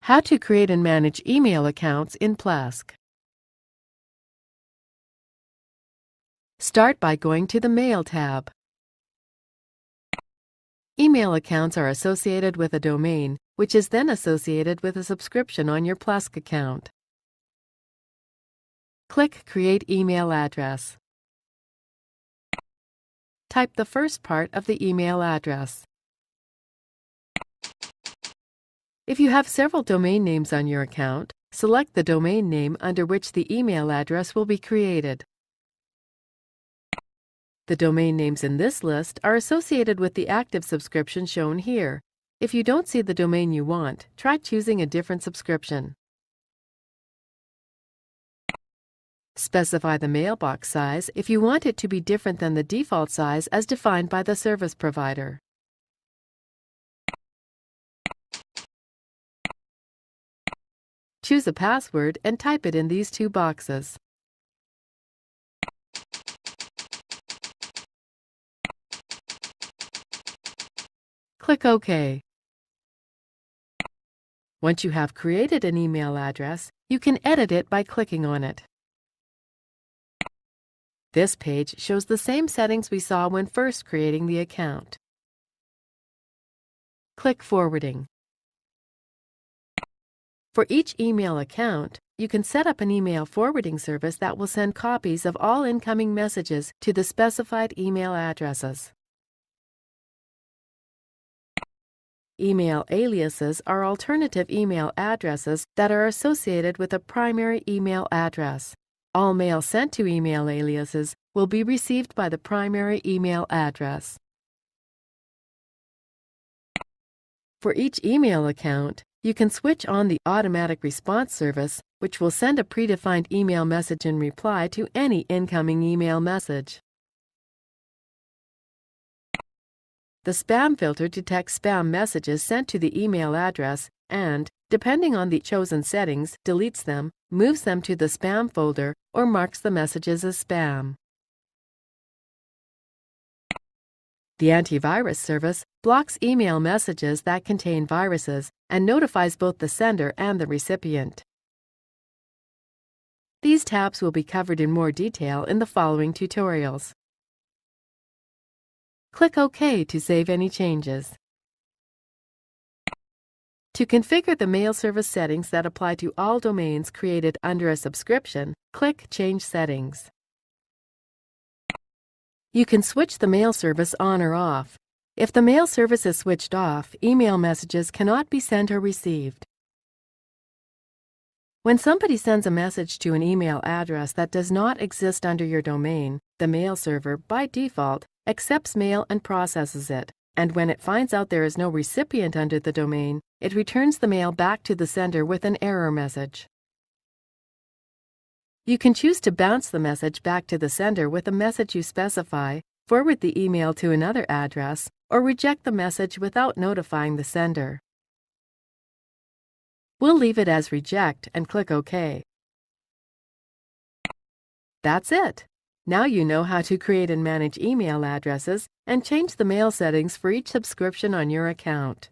How to create and manage email accounts in Plesk. Start by going to the Mail tab. Email accounts are associated with a domain, which is then associated with a subscription on your Plesk account. Click Create Email Address. Type the first part of the email address. If you have several domain names on your account, select the domain name under which the email address will be created. The domain names in this list are associated with the active subscription shown here. If you don't see the domain you want, try choosing a different subscription. Specify the mailbox size if you want it to be different than the default size as defined by the service provider. Choose a password and type it in these two boxes. Click OK. Once you have created an email address, you can edit it by clicking on it. This page shows the same settings we saw when first creating the account. Click Forwarding. For each email account, you can set up an email forwarding service that will send copies of all incoming messages to the specified email addresses. Email aliases are alternative email addresses that are associated with a primary email address. All mail sent to email aliases will be received by the primary email address. For each email account, you can switch on the automatic response service, which will send a predefined email message in reply to any incoming email message. The spam filter detects spam messages sent to the email address and, depending on the chosen settings, deletes them, moves them to the spam folder, or marks the messages as spam. The antivirus service blocks email messages that contain viruses and notifies both the sender and the recipient. These tabs will be covered in more detail in the following tutorials. Click OK to save any changes. To configure the mail service settings that apply to all domains created under a subscription, click Change Settings. You can switch the mail service on or off. If the mail service is switched off, email messages cannot be sent or received. When somebody sends a message to an email address that does not exist under your domain, the mail server, by default, accepts mail and processes it, and when it finds out there is no recipient under the domain, it returns the mail back to the sender with an error message. You can choose to bounce the message back to the sender with a message you specify, forward the email to another address, or reject the message without notifying the sender. We'll leave it as Reject and click OK. That's it! Now you know how to create and manage email addresses and change the mail settings for each subscription on your account.